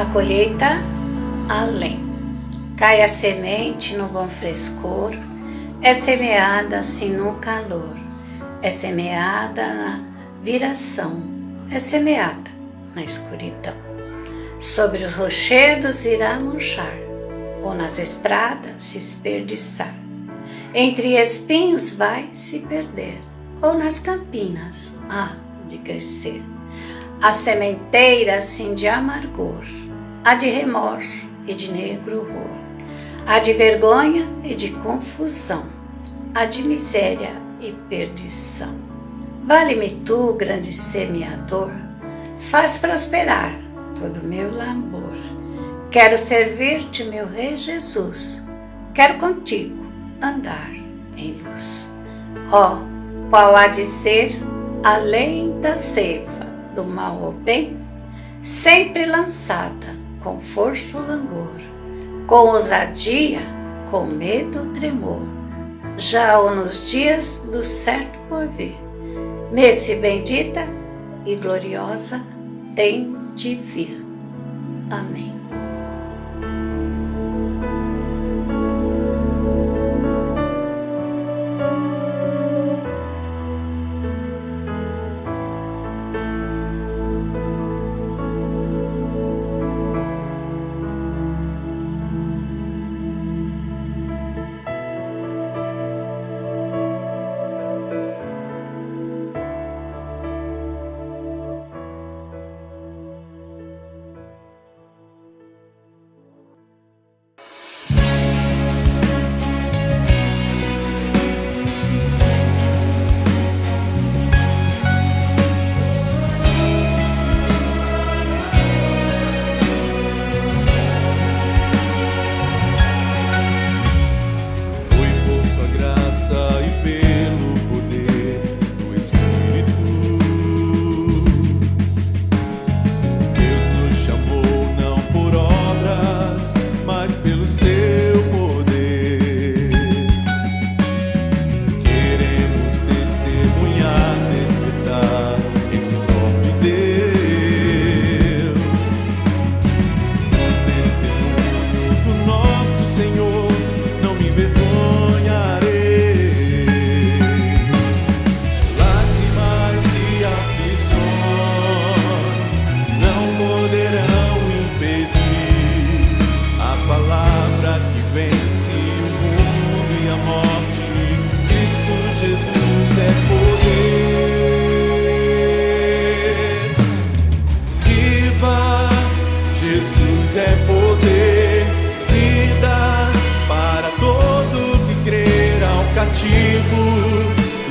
A colheita além. Cai a semente no bom frescor, é semeada assim no calor, é semeada na viração, é semeada na escuridão. Sobre os rochedos irá murchar, ou nas estradas se esperdiçar. Entre espinhos vai se perder, ou nas campinas há de crescer. A sementeira assim de amargor, há de remorso e de negro horror, há de vergonha e de confusão, há de miséria e perdição. Vale-me tu, grande semeador, faz prosperar todo o meu labor. Quero servir-te, meu Rei Jesus, quero contigo andar em luz. Ó, qual há de ser, além da ceifa do mal ou bem, sempre lançada com força ou langor, com ousadia, com medo ou tremor, já ou nos dias do certo porvir, Messe bendita e gloriosa tem de vir. Amém.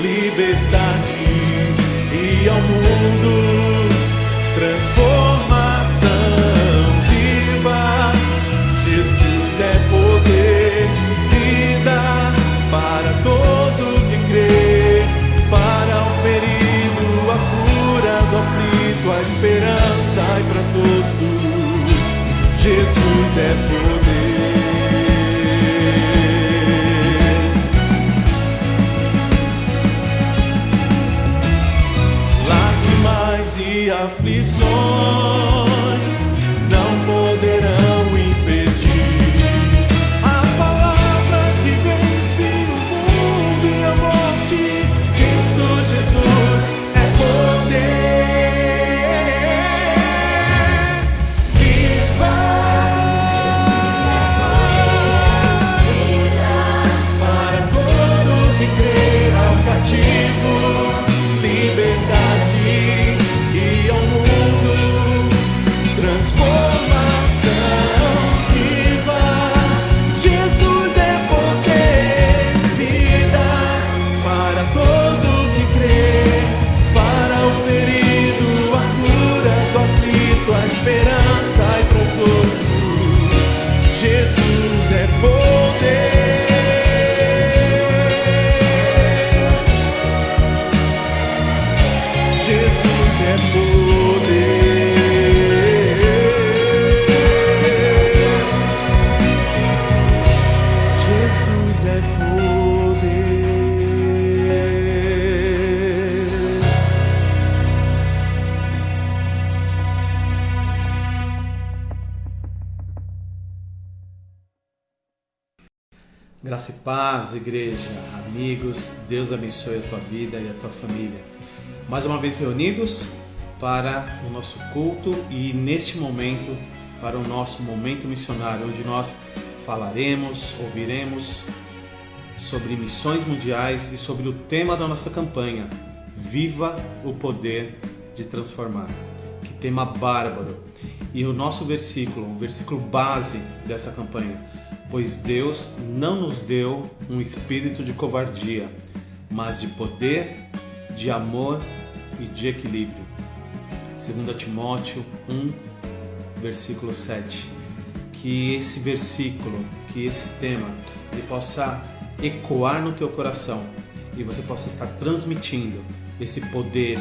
Liberdade e ao mundo transformação. Viva, Jesus é poder, vida para todo que crê, para o ferido a cura, do aflito a esperança e para todos Jesus é poder. E aflições não poderão impedir a palavra que vence o mundo e a morte. Cristo Jesus é poder. Viva, Jesus Graça e paz, igreja, amigos, Deus abençoe a tua vida e a tua família. Mais uma vez reunidos para o nosso culto e neste momento para o nosso momento missionário, onde nós falaremos, ouviremos sobre missões mundiais e sobre o tema da nossa campanha, Viva o Poder de Transformar. Que tema bárbaro! E o nosso versículo, o versículo base dessa campanha: pois Deus não nos deu um espírito de covardia, mas de poder, de amor e de equilíbrio. 2 Timóteo 1, versículo 7. Que esse versículo, que esse tema, ele possa ecoar no teu coração e você possa estar transmitindo esse poder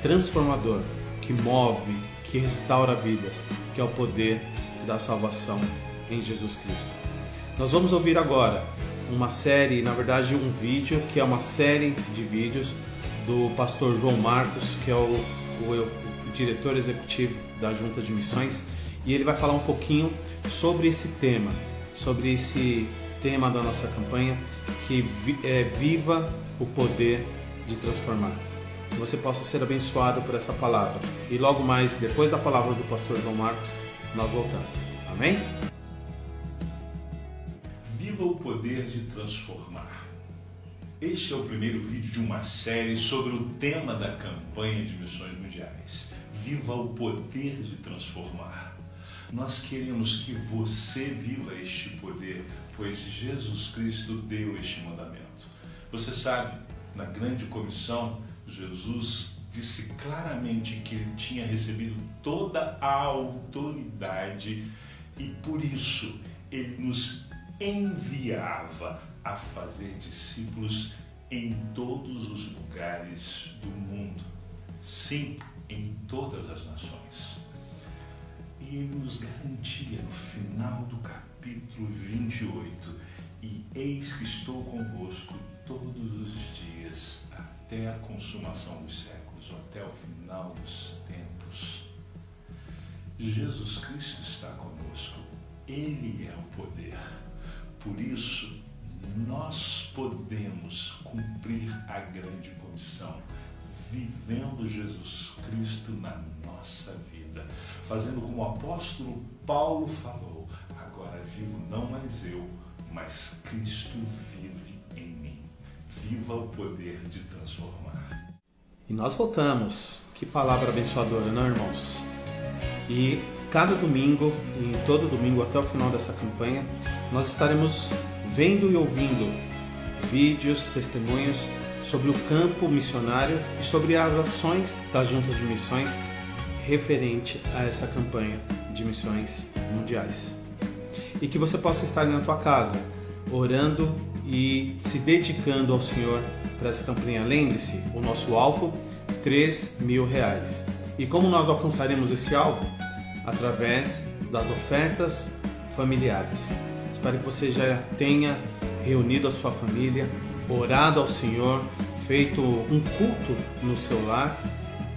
transformador que move, que restaura vidas, que é o poder da salvação em Jesus Cristo. Nós vamos ouvir agora uma série, na verdade um vídeo, que é uma série de vídeos do pastor João Marcos, que é o diretor executivo da Junta de Missões, e ele vai falar um pouquinho sobre esse tema da nossa campanha, que é Viva o Poder de Transformar. Que você possa ser abençoado por essa palavra. E logo mais, depois da palavra do pastor João Marcos, nós voltamos. Amém? Viva o Poder de Transformar. Este é o primeiro vídeo de uma série sobre o tema da campanha de missões mundiais. Viva o Poder de Transformar. Nós queremos que você viva este poder, pois Jesus Cristo deu este mandamento. Você sabe, na grande comissão, Jesus disse claramente que ele tinha recebido toda a autoridade e por isso ele nos enviava a fazer discípulos em todos os lugares do mundo. Sim, em todas as nações. E ele nos garantia no final do capítulo 28: e eis que estou convosco todos os dias, até a consumação dos séculos, ou até o final dos tempos. Jesus Cristo está conosco. Ele é o poder. Por isso, nós podemos cumprir a grande comissão, vivendo Jesus Cristo na nossa vida, fazendo como o apóstolo Paulo falou: agora vivo não mais eu, mas Cristo vive em mim. Viva o poder de transformar. E nós voltamos. Que palavra abençoadora, não, irmãos? E cada domingo, e todo domingo até o final dessa campanha, nós estaremos vendo e ouvindo vídeos, testemunhos sobre o campo missionário e sobre as ações da Junta de Missões referente a essa campanha de missões mundiais. E que você possa estar na tua casa, orando e se dedicando ao Senhor para essa campanha. Lembre-se, o nosso alvo, R$3.000. E como nós alcançaremos esse alvo? Através das ofertas familiares. Espero que você já tenha reunido a sua família, orado ao Senhor, feito um culto no seu lar,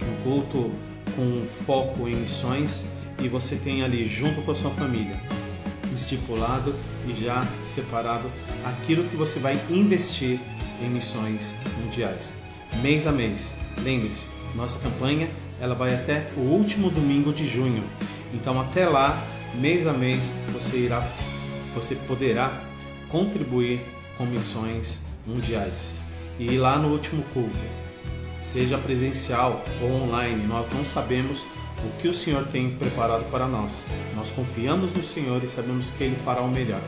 um culto com foco em missões, e você tenha ali junto com a sua família estipulado e já separado aquilo que você vai investir em missões mundiais, mês a mês. Lembre-se, nossa campanha ela vai até o último domingo de junho, então até lá, mês a mês, você poderá contribuir com missões mundiais. E lá no último culto, seja presencial ou online, nós não sabemos o que o Senhor tem preparado para nós. Nós confiamos no Senhor e sabemos que Ele fará o melhor.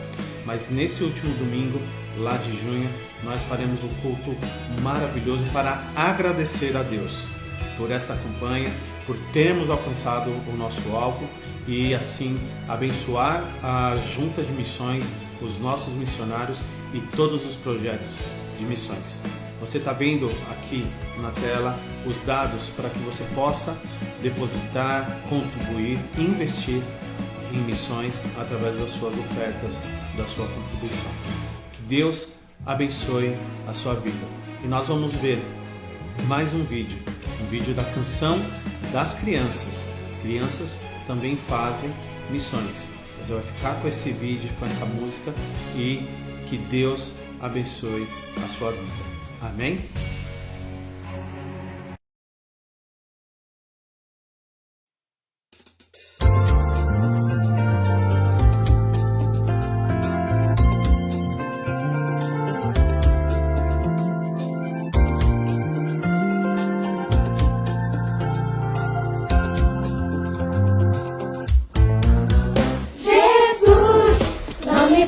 Mas nesse último domingo, lá de junho, nós faremos um culto maravilhoso para agradecer a Deus por esta campanha, por termos alcançado o nosso alvo e assim abençoar a Junta de Missões, os nossos missionários e todos os projetos de missões. Você está vendo aqui na tela os dados para que você possa depositar, contribuir, investir em missões através das suas ofertas, da sua contribuição. Que Deus abençoe a sua vida. E nós vamos ver mais um vídeo da canção das crianças. Crianças também fazem missões. Você vai ficar com esse vídeo, com essa música, e Que Deus abençoe a sua vida. Amém?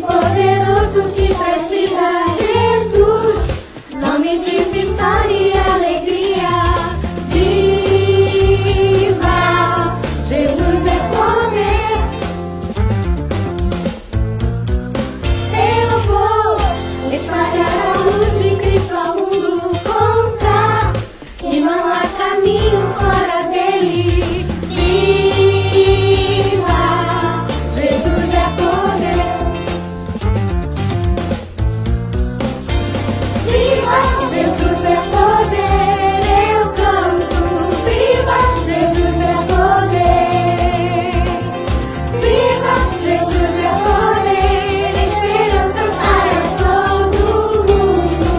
Poderoso que traz vida, Jesus, nome de vitória e alegria. Viva! Jesus é poder. Eu vou espalhar a luz de Cristo ao mundo, contar que não há caminho fora dele. Viva! Jesus é poder. Jesus é poder, eu canto. Viva, Jesus é poder. Viva, Jesus é poder, esperança para todo mundo.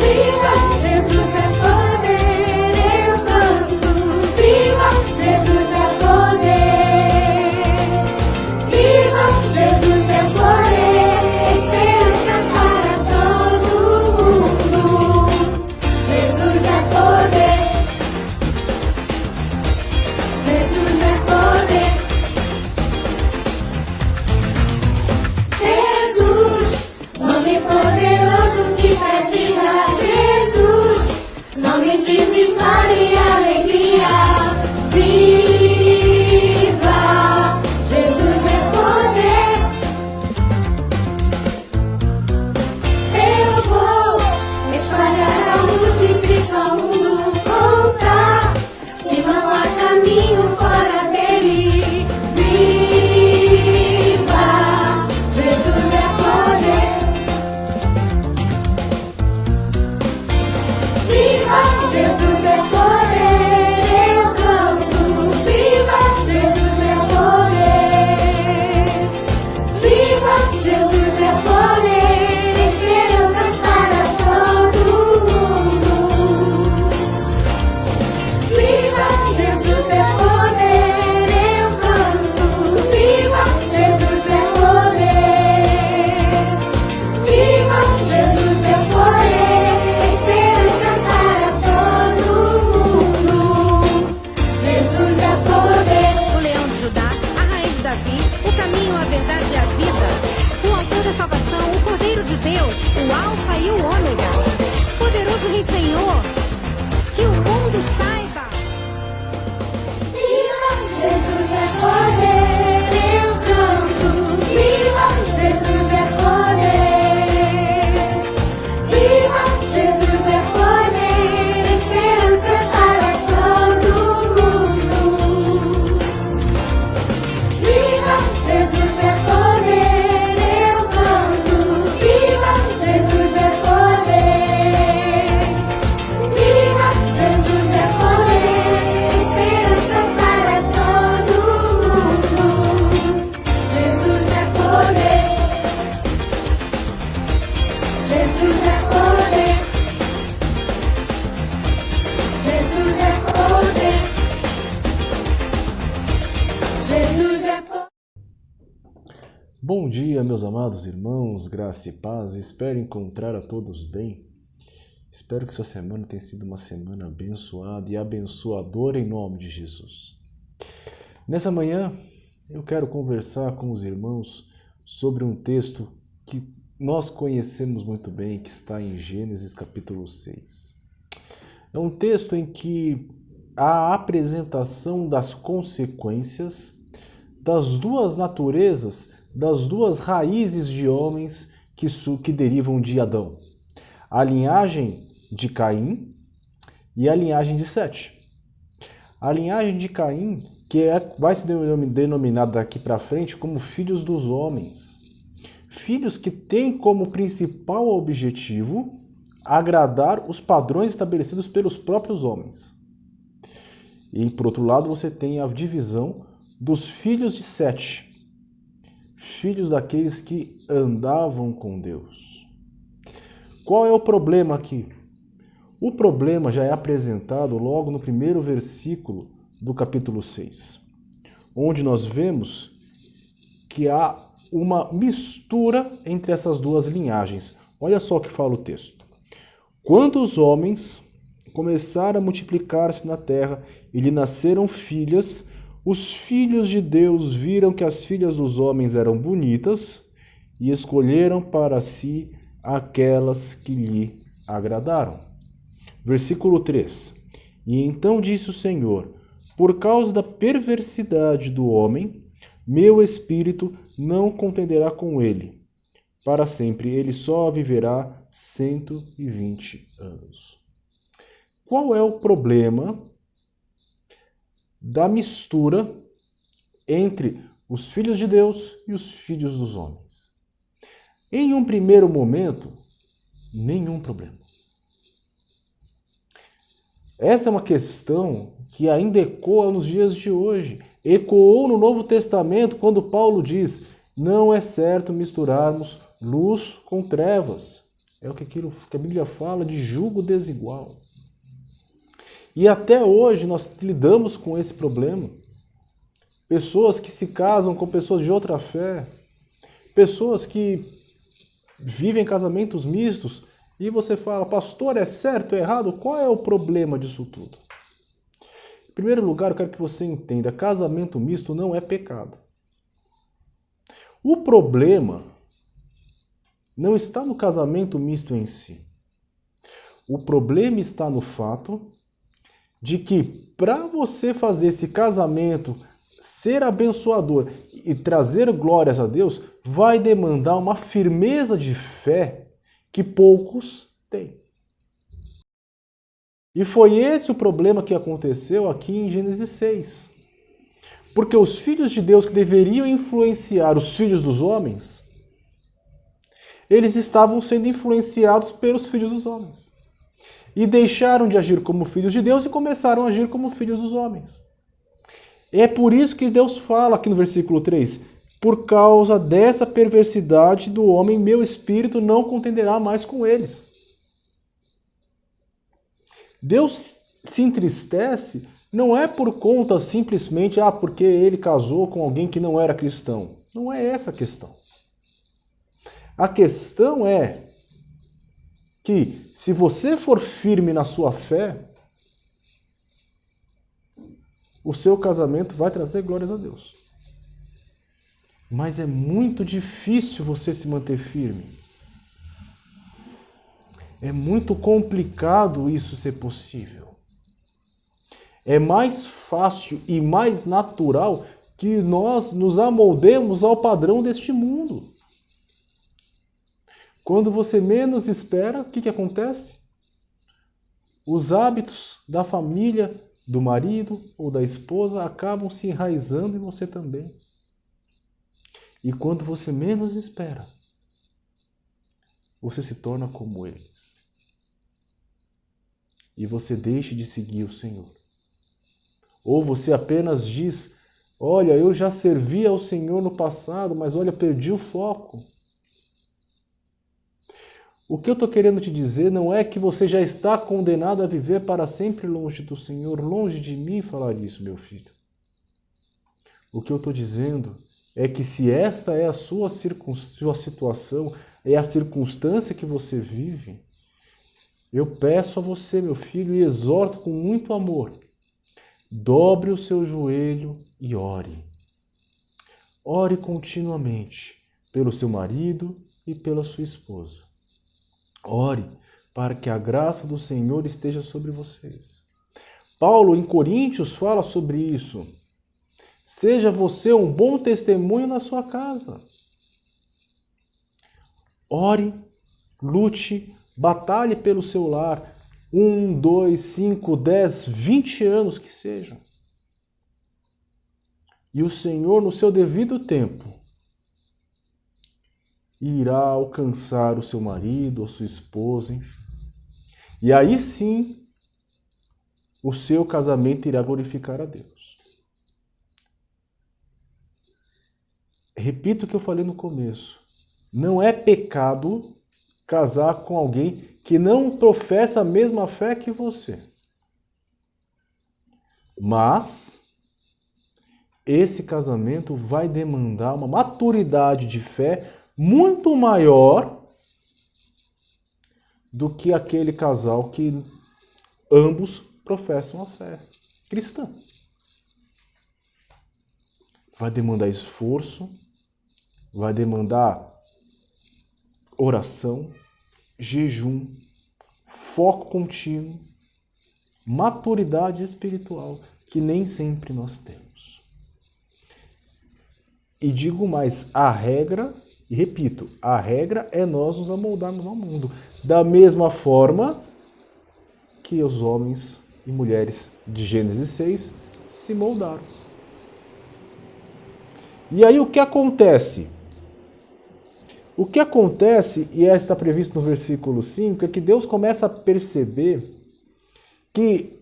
Viva, Jesus é poder, eu canto. Viva, Jesus é poder. Viva, Jesus é poder, esperança para todo mundo. Jesus é poder. Jesus é poder. Jesus, nome poderoso que faz vida. Jesus, nome de vitória e alegria. Viva! Jesus é poder. Eu vou espalhar a luz de Cristo ao mundo, contar que não há caminho fora dele. Viva! Jesus é poder. Viva! Jesus é poder, eu canto. Viva! Jesus é poder. Viva! Jesus é poder, esperança para todo mundo. Viva! Jesus é poder, eu canto. Viva! Jesus é poder. Viva! Jesus é poder, esperança para todo mundo. Jesus é poder. O leão de Judá, a raiz de Davi, o caminho, a verdade e a vida. O autor da salvação, o Cordeiro de Deus, o Alfa e o Ômega. Poderoso Rei Senhor, que o mundo saiba. Viva! Jesus é poder, eu canto. Viva! Jesus é poder. Viva! Jesus é poder, esperança para todo mundo. Viva! Jesus é poder, eu canto. Viva! Jesus é poder. Viva! Jesus é poder, esperança para todo mundo. Jesus é poder. Jesus é poder. Jesus é poder. Jesus é poder. Bom dia, meus amados irmãos, graça e paz. Espero encontrar a todos bem. Espero que sua semana tenha sido uma semana abençoada e abençoadora em nome de Jesus. Nessa manhã, eu quero conversar com os irmãos sobre um texto que nós conhecemos muito bem, que está em Gênesis capítulo 6. É um texto em que há a apresentação das consequências das duas naturezas, das duas raízes de homens que derivam de Adão. A linhagem de Caim e a linhagem de Sete. A linhagem de Caim, que vai ser denominada daqui para frente como filhos dos homens. Filhos que têm como principal objetivo agradar os padrões estabelecidos pelos próprios homens. E, por outro lado, você tem a divisão dos filhos de Sete. filhos daqueles que andavam com Deus. Qual é o problema aqui? O problema já é apresentado logo no primeiro versículo do capítulo 6, onde nós vemos que há uma mistura entre essas duas linhagens. Olha só o que fala o texto. Quando os homens começaram a multiplicar-se na terra e lhe nasceram filhas, os filhos de Deus viram que as filhas dos homens eram bonitas e escolheram para si aquelas que lhe agradaram. Versículo 3. E então disse o Senhor: por causa da perversidade do homem, meu espírito não contenderá com ele. Para sempre ele só viverá 120 anos. Qual é o problema da mistura entre os filhos de Deus e os filhos dos homens? Em um primeiro momento, nenhum problema. Essa é uma questão que ainda ecoa nos dias de hoje. Ecoou no Novo Testamento quando Paulo diz: não é certo misturarmos luz com trevas. É o que a Bíblia fala de jugo desigual. E até hoje nós lidamos com esse problema. Pessoas que se casam com pessoas de outra fé, pessoas que vivem casamentos mistos, e você fala: pastor, é certo ou errado? Qual é o problema disso tudo? Em primeiro lugar, eu quero que você entenda: casamento misto não é pecado. O problema não está no casamento misto em si. O problema está no fato de que para você fazer esse casamento ser abençoador e trazer glórias a Deus, vai demandar uma firmeza de fé que poucos têm. E foi esse o problema que aconteceu aqui em Gênesis 6. Porque os filhos de Deus que deveriam influenciar os filhos dos homens, eles estavam sendo influenciados pelos filhos dos homens. E deixaram de agir como filhos de Deus e começaram a agir como filhos dos homens. É por isso que Deus fala aqui no versículo 3: por causa dessa perversidade do homem, meu espírito não contenderá mais com eles. Deus se entristece não é por conta simplesmente porque ele casou com alguém que não era cristão. Não é essa a questão. A questão é que se você for firme na sua fé, o seu casamento vai trazer glórias a Deus. Mas é muito difícil você se manter firme. É muito complicado isso ser possível. É mais fácil e mais natural que nós nos amoldemos ao padrão deste mundo. Quando você menos espera, o que acontece? Os hábitos da família, do marido ou da esposa acabam se enraizando em você também. E quando você menos espera, você se torna como eles. E você deixa de seguir o Senhor. Ou você apenas diz: olha, eu já servi ao Senhor no passado, mas olha, perdi o foco. O que eu estou querendo te dizer não é que você já está condenado a viver para sempre longe do Senhor. Longe de mim falar isso, meu filho. O que eu estou dizendo é que se esta é a sua situação, é a circunstância que você vive, eu peço a você, meu filho, e exorto com muito amor: dobre o seu joelho e ore. Ore continuamente pelo seu marido e pela sua esposa. Ore para que a graça do Senhor esteja sobre vocês. Paulo, em Coríntios, fala sobre isso. Seja você um bom testemunho na sua casa. Ore, lute, batalhe pelo seu lar. 1, 2, 5, 10, 20 anos que sejam. E o Senhor, no seu devido tempo, irá alcançar o seu marido ou sua esposa. E aí sim, o seu casamento irá glorificar a Deus. repito o que eu falei no começo. Não é pecado casar com alguém que não professa a mesma fé que você. Mas esse casamento vai demandar uma maturidade de fé muito maior do que aquele casal que ambos professam a fé cristã. Vai demandar esforço, vai demandar oração, jejum, foco contínuo, maturidade espiritual, que nem sempre nós temos. E digo mais, a regra, e repito, a regra é nós nos amoldarmos ao mundo, da mesma forma que os homens e mulheres de Gênesis 6 se moldaram. E aí o que acontece? O que acontece, e está previsto no versículo 5, é que Deus começa a perceber que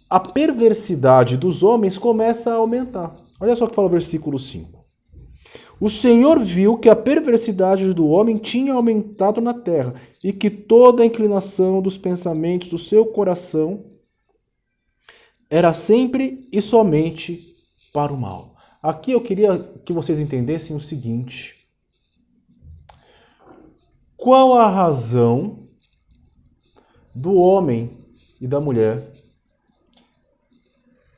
a perversidade dos homens começa a aumentar. Olha só o que fala o versículo 5. O Senhor viu que a perversidade do homem tinha aumentado na terra e que toda a inclinação dos pensamentos do seu coração era sempre e somente para o mal. Aqui eu queria que vocês entendessem o seguinte. Qual a razão do homem e da mulher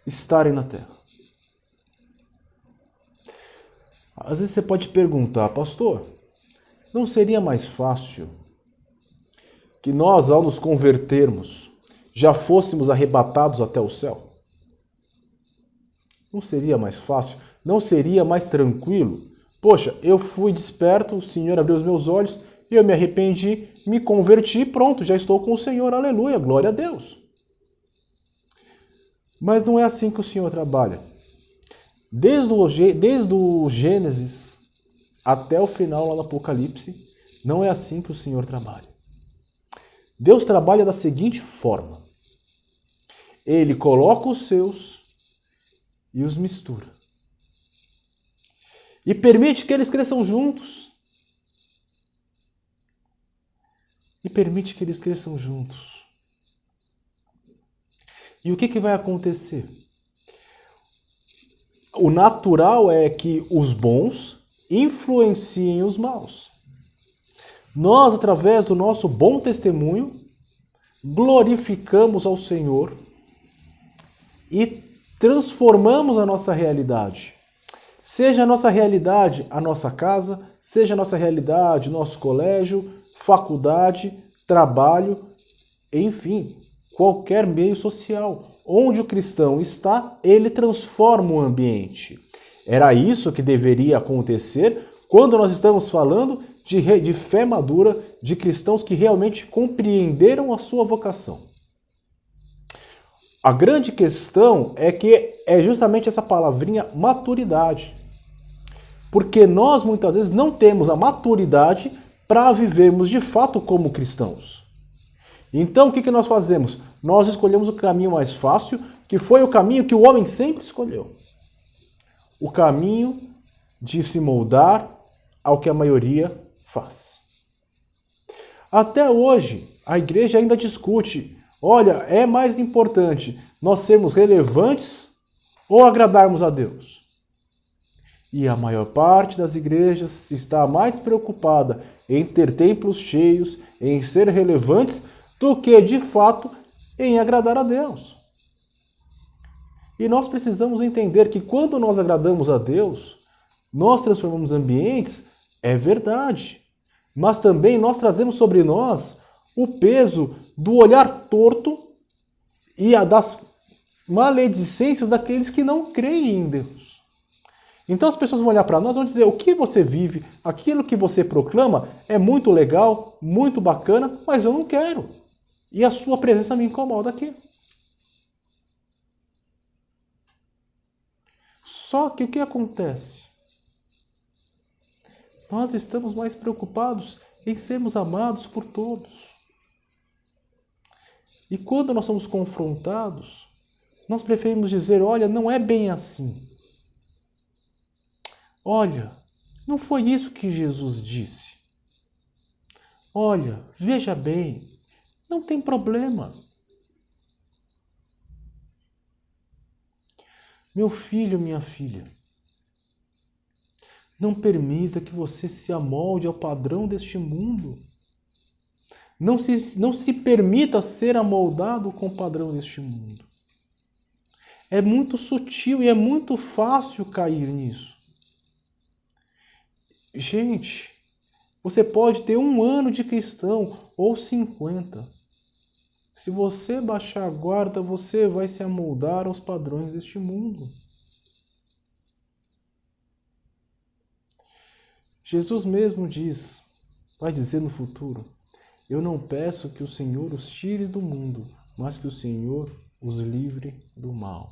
estarem na terra? Às vezes você pode perguntar, pastor, não seria mais fácil que nós, ao nos convertermos, já fôssemos arrebatados até o céu? Não seria mais fácil? Não seria mais tranquilo? Poxa, eu fui desperto, o Senhor abriu os meus olhos, eu me arrependi, me converti, pronto, já estou com o Senhor, aleluia, glória a Deus. Mas não é assim que o Senhor trabalha. Desde o Gênesis até o final lá no Apocalipse, não é assim que o Senhor trabalha. Deus trabalha da seguinte forma. Ele coloca os seus e os mistura. E permite que eles cresçam juntos. E permite que eles cresçam juntos. E o que vai acontecer? O natural é que os bons influenciem os maus. Nós, através do nosso bom testemunho, glorificamos ao Senhor e transformamos a nossa realidade. Seja a nossa realidade a nossa casa, seja a nossa realidade nosso colégio, faculdade, trabalho, enfim, qualquer meio social. Onde o cristão está, ele transforma o ambiente. Era isso que deveria acontecer quando nós estamos falando de fé madura, de cristãos que realmente compreenderam a sua vocação. A grande questão é que é justamente essa palavrinha maturidade. Porque nós muitas vezes não temos a maturidade para vivermos de fato como cristãos. Então o que nós fazemos? Nós escolhemos o caminho mais fácil, que foi o caminho que o homem sempre escolheu. O caminho de se moldar ao que a maioria faz. Até hoje, a igreja ainda discute, olha, é mais importante nós sermos relevantes ou agradarmos a Deus? E a maior parte das igrejas está mais preocupada em ter templos cheios, em ser relevantes, do que, de fato, em agradar a Deus. E nós precisamos entender que quando nós agradamos a Deus, nós transformamos ambientes, é verdade. Mas também nós trazemos sobre nós o peso do olhar torto e das maledicências daqueles que não creem em Deus. Então as pessoas vão olhar para nós e vão dizer, o que você vive, aquilo que você proclama é muito legal, muito bacana, mas eu não quero. E a sua presença me incomoda aqui. Só que o que acontece? Nós estamos mais preocupados em sermos amados por todos. E quando nós somos confrontados, nós preferimos dizer, olha, não é bem assim. Olha, não foi isso que Jesus disse. Olha, veja bem, não tem problema. Meu filho, minha filha, não permita que você se amolde ao padrão deste mundo. Não se permita ser amoldado com o padrão deste mundo. É muito sutil e é muito fácil cair nisso. Gente, você pode ter 1 ano de cristão ou 50. Se você baixar a guarda, você vai se amoldar aos padrões deste mundo. Jesus mesmo diz, vai dizer no futuro, eu não peço que o Senhor os tire do mundo, mas que o Senhor os livre do mal.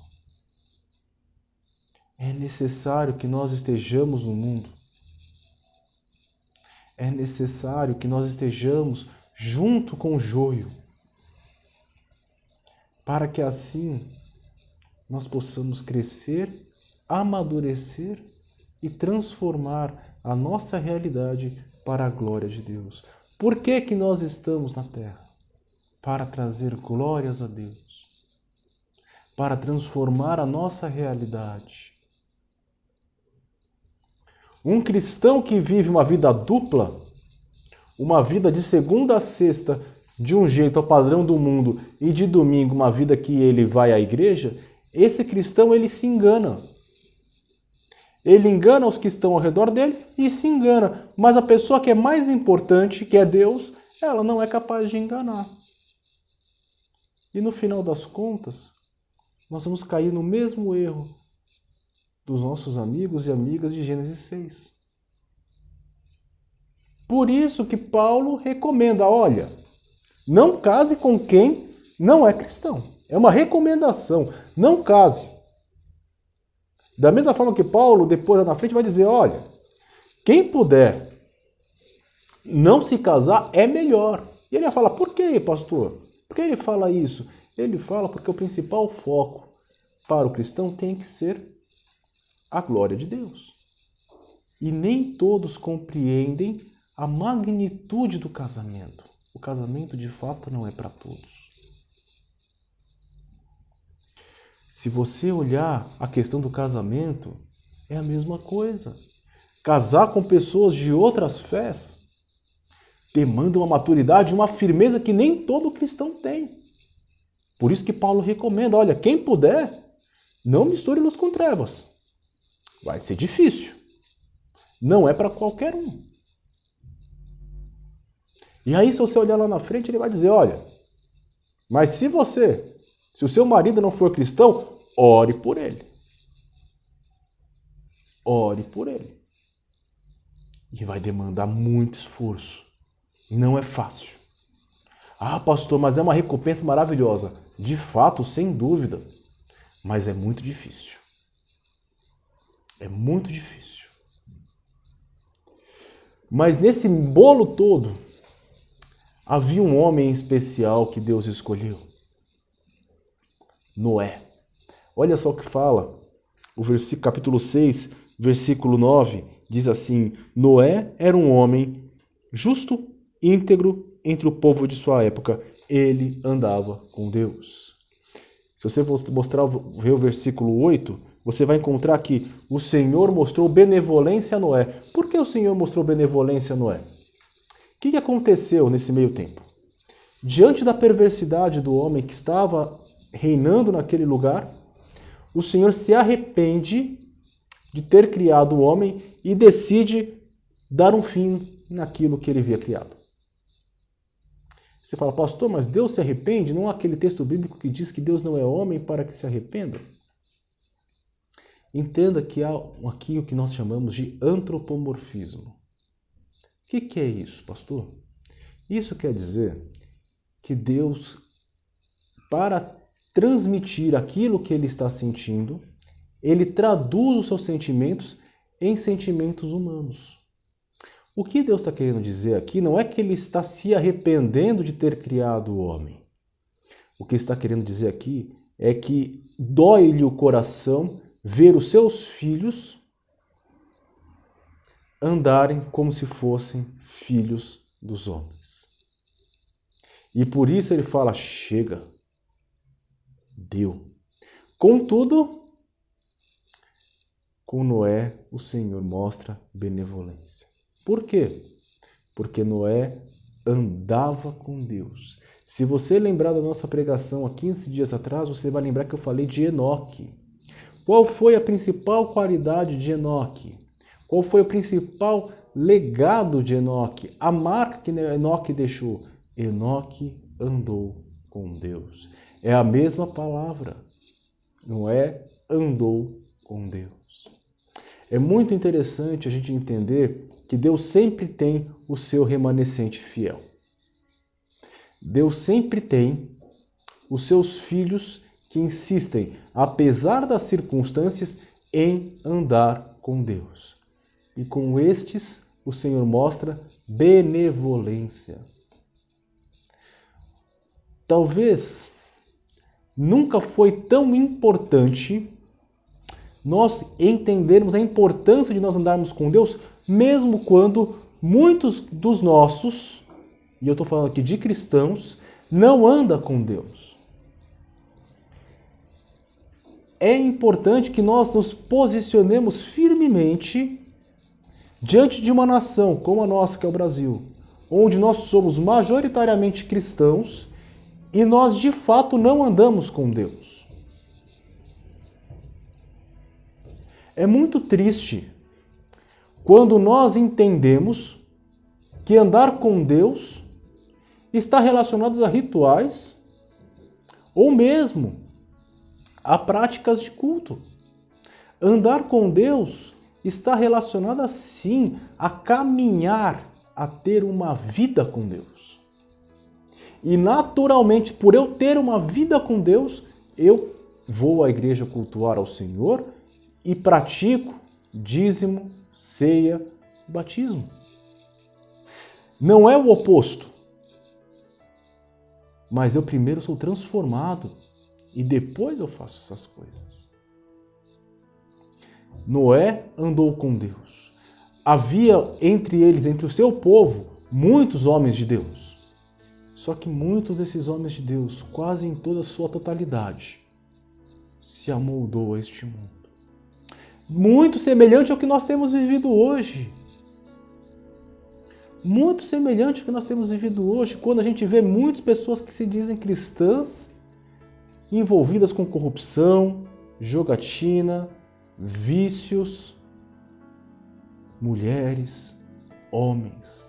É necessário que nós estejamos no mundo. É necessário que nós estejamos junto com o joio, para que assim nós possamos crescer, amadurecer e transformar a nossa realidade para a glória de Deus. Por que que nós estamos na terra? Para trazer glórias a Deus, para transformar a nossa realidade. Um cristão que vive uma vida dupla, uma vida de segunda a sexta, de um jeito ao padrão do mundo, e de domingo uma vida que ele vai à igreja, esse cristão ele se engana. Ele engana os que estão ao redor dele e se engana. Mas a pessoa que é mais importante, que é Deus, ela não é capaz de enganar. E no final das contas, nós vamos cair no mesmo erro dos nossos amigos e amigas de Gênesis 6. Por isso que Paulo recomenda, olha, não case com quem não é cristão. É uma recomendação, não case. Da mesma forma que Paulo, depois lá na frente, vai dizer, olha, quem puder não se casar é melhor. E ele vai falar, por que, pastor? Por que ele fala isso? Ele fala porque o principal foco para o cristão tem que ser a glória de Deus. E nem todos compreendem a magnitude do casamento. O casamento, de fato, não é para todos. Se você olhar a questão do casamento, é a mesma coisa. Casar com pessoas de outras fés demanda uma maturidade, uma firmeza que nem todo cristão tem. Por isso que Paulo recomenda, olha, quem puder, não misture luz com trevas. Vai ser difícil. Não é para qualquer um. E aí, se você olhar lá na frente, ele vai dizer, olha, mas se o seu marido não for cristão, ore por ele. Ore por ele. E vai demandar muito esforço. Não é fácil. Ah, pastor, mas é uma recompensa maravilhosa. De fato, sem dúvida. Mas é muito difícil. É muito difícil. Mas nesse bolo todo, havia um homem especial que Deus escolheu. Noé. Olha só o que fala. O capítulo 6, versículo 9, diz assim, Noé era um homem justo, íntegro entre o povo de sua época. Ele andava com Deus. Se você ver o versículo 8, você vai encontrar que o Senhor mostrou benevolência a Noé. Por que o Senhor mostrou benevolência a Noé? O que aconteceu nesse meio tempo? Diante da perversidade do homem que estava reinando naquele lugar, o Senhor se arrepende de ter criado o homem e decide dar um fim naquilo que ele havia criado. Você fala, pastor, mas Deus se arrepende? Não há aquele texto bíblico que diz que Deus não é homem para que se arrependa? Entenda que há aqui o que nós chamamos de antropomorfismo. O que é isso, pastor? Isso quer dizer que Deus, para transmitir aquilo que ele está sentindo, ele traduz os seus sentimentos em sentimentos humanos. O que Deus está querendo dizer aqui não é que ele está se arrependendo de ter criado o homem. O que está querendo dizer aqui é que dói-lhe o coração ver os seus filhos andarem como se fossem filhos dos homens. E por isso ele fala, chega, deu. Contudo, com Noé o Senhor mostra benevolência. Por quê? Porque Noé andava com Deus. Se você lembrar da nossa pregação há 15 dias atrás, você vai lembrar que eu falei de Enoque. Qual foi a principal qualidade de Enoque? Qual foi o principal legado de Enoque? A marca que Enoque deixou. Enoque andou com Deus. É a mesma palavra. Noé andou com Deus. É muito interessante a gente entender que Deus sempre tem o seu remanescente fiel. Deus sempre tem os seus filhos que insistem, apesar das circunstâncias, em andar com Deus. E com estes, o Senhor mostra benevolência. Talvez nunca foi tão importante nós entendermos a importância de nós andarmos com Deus, mesmo quando muitos dos nossos, e eu estou falando aqui de cristãos, não andam com Deus. É importante que nós nos posicionemos firmemente diante de uma nação como a nossa, que é o Brasil, onde nós somos majoritariamente cristãos e nós de fato não andamos com Deus. É muito triste quando nós entendemos que andar com Deus está relacionado a rituais ou mesmo a práticas de culto. Andar com Deus está relacionado, sim, a caminhar, a ter uma vida com Deus. E naturalmente, por eu ter uma vida com Deus, eu vou à igreja cultuar ao Senhor e pratico dízimo, ceia, batismo. Não é o oposto. Mas eu primeiro sou transformado e depois eu faço essas coisas. Noé andou com Deus. Havia entre eles, entre o seu povo, muitos homens de Deus. Só que muitos desses homens de Deus, quase em toda a sua totalidade, se amoldou a este mundo. Muito semelhante ao que nós temos vivido hoje. Muito semelhante ao que nós temos vivido hoje, quando a gente vê muitas pessoas que se dizem cristãs envolvidas com corrupção, jogatina, vícios, mulheres, homens.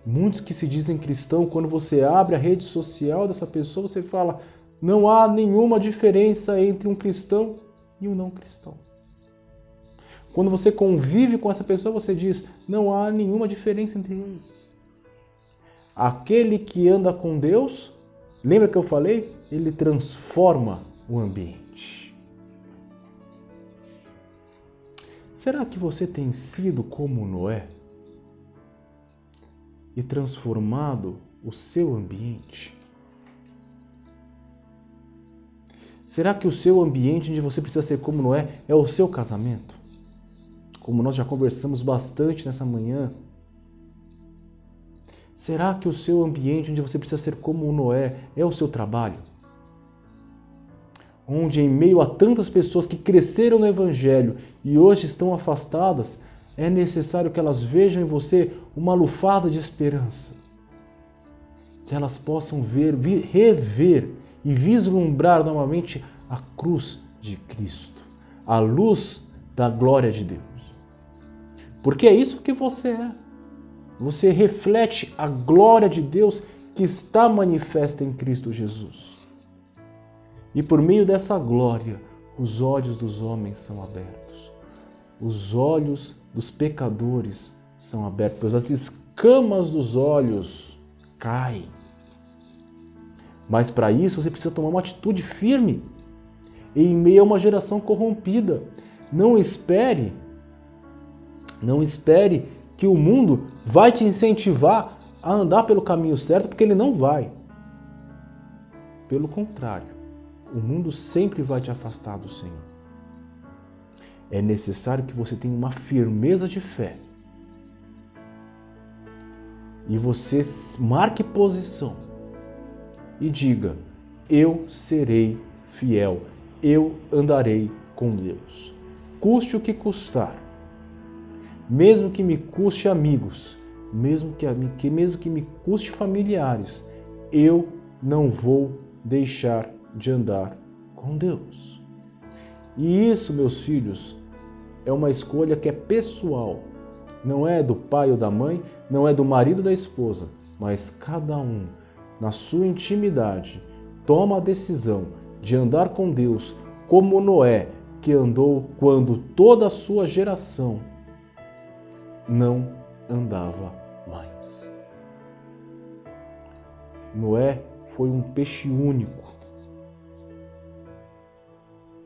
Muitos que se dizem cristão, quando você abre a rede social dessa pessoa, você fala, não há nenhuma diferença entre um cristão e um não cristão. Quando você convive com essa pessoa, você diz, não há nenhuma diferença entre eles. Aquele que anda com Deus, lembra que eu falei? Ele transforma o ambiente. Será que você tem sido como Noé e transformado o seu ambiente? Será que o seu ambiente onde você precisa ser como Noé é o seu casamento? Como nós já conversamos bastante nessa manhã. Será que o seu ambiente onde você precisa ser como Noé é o seu trabalho? Onde em meio a tantas pessoas que cresceram no Evangelho e hoje estão afastadas, é necessário que elas vejam em você uma lufada de esperança. Que elas possam ver, rever e vislumbrar novamente a cruz de Cristo, a luz da glória de Deus. Porque é isso que você é. Você reflete a glória de Deus que está manifesta em Cristo Jesus. E por meio dessa glória, os olhos dos homens são abertos. Os olhos dos pecadores são abertos. As escamas dos olhos caem. Mas para isso você precisa tomar uma atitude firme em meio a uma geração corrompida. Não espere que o mundo vai te incentivar a andar pelo caminho certo, porque ele não vai. Pelo contrário, o mundo sempre vai te afastar do Senhor. É necessário que você tenha uma firmeza de fé. E você marque posição e diga: eu serei fiel, eu andarei com Deus. Custe o que custar. Mesmo que me custe amigos, mesmo que me custe familiares, eu não vou deixar de andar com Deus. E isso, meus filhos, é uma escolha que é pessoal. Não é do pai ou da mãe, não é do marido ou da esposa, mas cada um, na sua intimidade, toma a decisão de andar com Deus como Noé, que andou quando toda a sua geração não andava mais. Noé foi um peixe único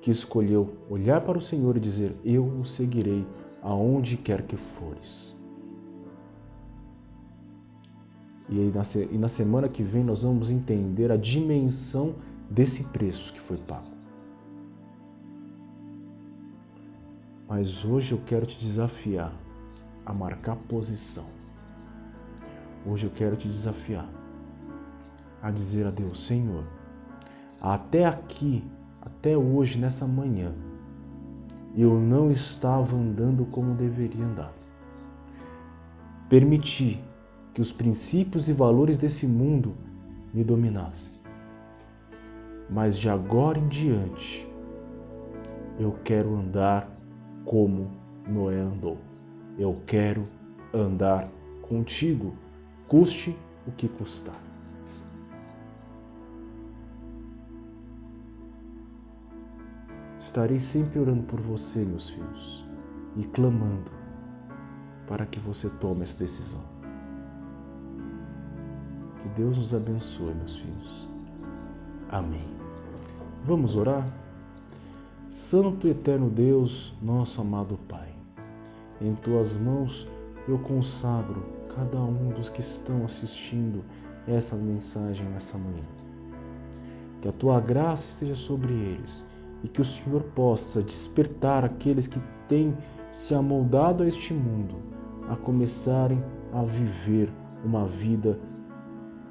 que escolheu olhar para o Senhor e dizer: eu o seguirei aonde quer que fores. E na semana que vem nós vamos entender a dimensão desse preço que foi pago. Mas hoje eu quero te desafiar a marcar posição. Hoje eu quero te desafiar a dizer a Deus: Senhor, até aqui, até hoje, nessa manhã, eu não estava andando como deveria andar. Permiti que os princípios e valores desse mundo me dominassem. Mas de agora em diante, eu quero andar como Noé andou. Eu quero andar contigo, custe o que custar. Estarei sempre orando por você, meus filhos, e clamando para que você tome essa decisão. Que Deus nos abençoe, meus filhos. Amém. Vamos orar? Santo e eterno Deus, nosso amado Pai, em Tuas mãos eu consagro cada um dos que estão assistindo essa mensagem nessa manhã. Que a Tua graça esteja sobre eles e que o Senhor possa despertar aqueles que têm se amoldado a este mundo a começarem a viver uma vida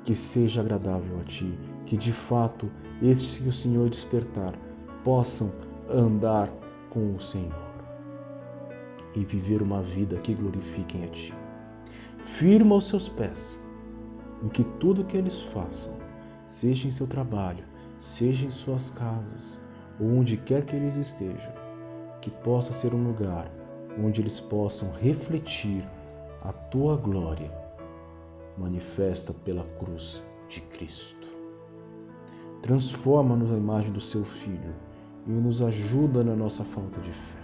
que seja agradável a Ti, que de fato estes que o Senhor despertar possam andar com o Senhor e viver uma vida que glorifiquem a Ti. Firma os seus pés em que tudo que eles façam, seja em seu trabalho, seja em suas casas, ou onde quer que eles estejam, que possa ser um lugar onde eles possam refletir a Tua glória manifesta pela cruz de Cristo. Transforma-nos à imagem do Seu Filho e nos ajuda na nossa falta de fé.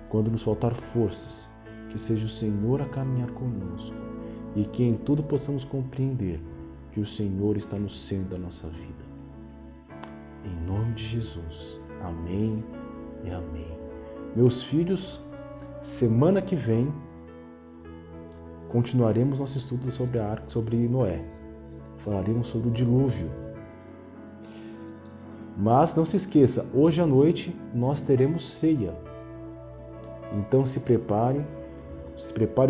Quando nos faltar forças, que seja o Senhor a caminhar conosco e que em tudo possamos compreender que o Senhor está no centro da nossa vida. Em nome de Jesus. Amém e amém. Meus filhos, semana que vem continuaremos nosso estudo sobre a arca, sobre Noé. Falaremos sobre o dilúvio. Mas não se esqueça, hoje à noite nós teremos ceia. Então se prepare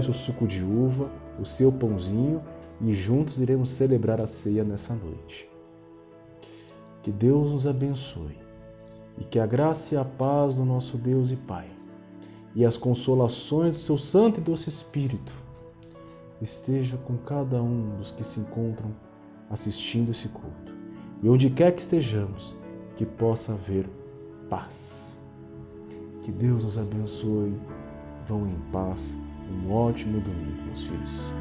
o seu suco de uva, o seu pãozinho e juntos iremos celebrar a ceia nessa noite. Que Deus nos abençoe e que a graça e a paz do nosso Deus e Pai e as consolações do seu Santo e Doce Espírito estejam com cada um dos que se encontram assistindo esse culto. E onde quer que estejamos, que possa haver paz. Que Deus nos abençoe. Vão em paz. Um ótimo domingo, meus filhos.